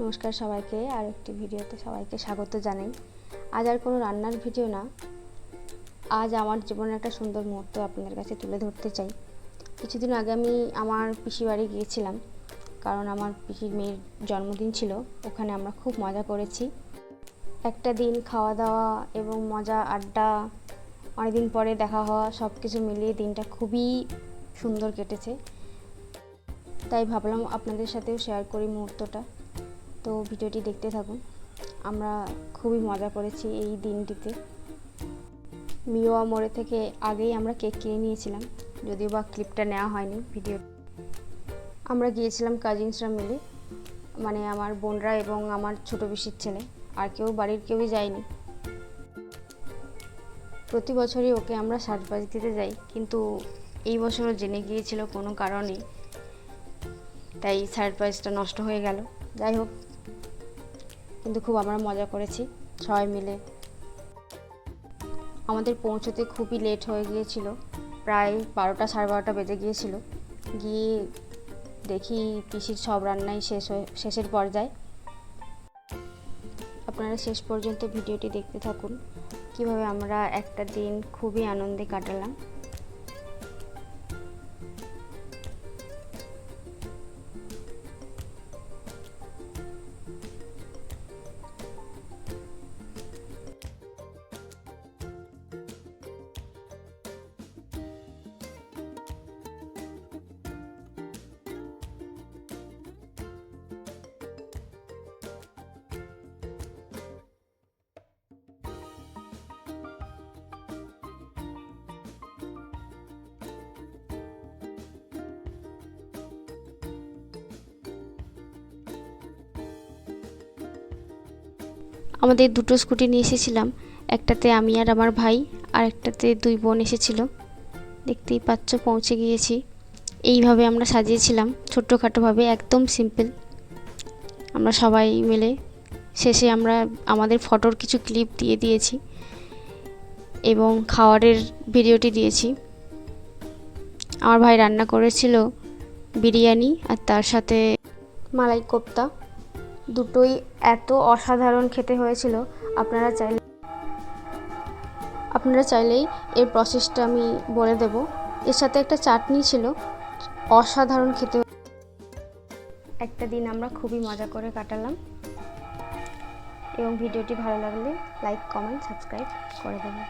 নমস্কার সবাইকে, আর একটি ভিডিওতে সবাইকে স্বাগত জানাই। আজ আর কোনো রান্নার ভিডিও না, আজ আমার জীবনের একটা সুন্দর মুহূর্ত আপনাদের কাছে তুলে ধরতে চাই। কিছুদিন আগে আমি আমার পিসি বাড়ি গিয়েছিলাম, কারণ আমার পিসির মেয়ের জন্মদিন ছিল। ওখানে আমরা খুব মজা করেছি। একটা দিন খাওয়া দাওয়া এবং মজা, আড্ডা, অনেকদিন পরে দেখা হওয়া, সব কিছু মিলিয়ে দিনটা খুবই সুন্দর কেটেছে। তাই ভাবলাম আপনাদের সাথেও শেয়ার করি মুহূর্তটা। তো ভিডিওটি দেখতে থাকুন। আমরা খুবই মজা করেছি এই দিনটিতে। মিওয়া মোড়ে থেকে আগেই আমরা কেক কিনে নিয়েছিলাম, যদিও বা ক্লিপটা নেওয়া হয়নি ভিডিও। আমরা গিয়েছিলাম কাজিনসরা মিলে, মানে আমার বোনরা এবং আমার ছোটো পিসির ছেলে, আর কেউ বাড়ির কেউই যায়নি। প্রতি বছরই ওকে আমরা সারপ্রাইজ দিতে যাই, কিন্তু এই বছরও জেনে গিয়েছিল কোনো কারণে, তাই সারপ্রাইজটা নষ্ট হয়ে গেল। যাই হোক, কিন্তু খুব আমরা মজা করেছি সবাই মিলে। আমাদের পৌঁছতে খুবই লেট হয়ে গিয়েছিল, প্রায় 12টা সাড়ে 12টা বেজে গিয়েছিল। গিয়ে দেখি পিসির সব রান্নাই শেষের পর্যায়ে। আপনারা শেষ পর্যন্ত ভিডিওটি দেখতে থাকুন, কিভাবে আমরা একটা দিন খুবই আনন্দে কাটালাম। আমাদের দুটো স্কুটি নিয়ে এসেছিলাম, একটাতে আমি আর আমার ভাই, আর একটাতে দুই বোন এসেছিল। দেখতেই পাচ্ছ, পৌঁছে গিয়েছি। এইভাবে আমরা সাজিয়েছিলাম ছোট্টখাটোভাবে, একদম সিম্পল। আমরা সবাই মিলে শেষে আমরা আমাদের ফটোর কিছু ক্লিপ দিয়ে দিয়েছি এবং খাওয়ারের ভিডিওটি দিয়েছি। আমার ভাই রান্না করেছিল বিরিয়ানি আর তার সাথে মালাই কোপ্তা। দুটোই এত অসাধারণ খেতে হয়েছিল। আপনারা চাইলেই এর প্রসেসটা আমি বলে দেব। এর সাথে একটা চাটনি ছিল, অসাধারণ খেতে। একটা দিন আমরা খুবই মজা করে কাটালাম, এবং ভিডিওটি ভালো লাগলে লাইক, কমেন্ট, সাবস্ক্রাইব করে দেবেন।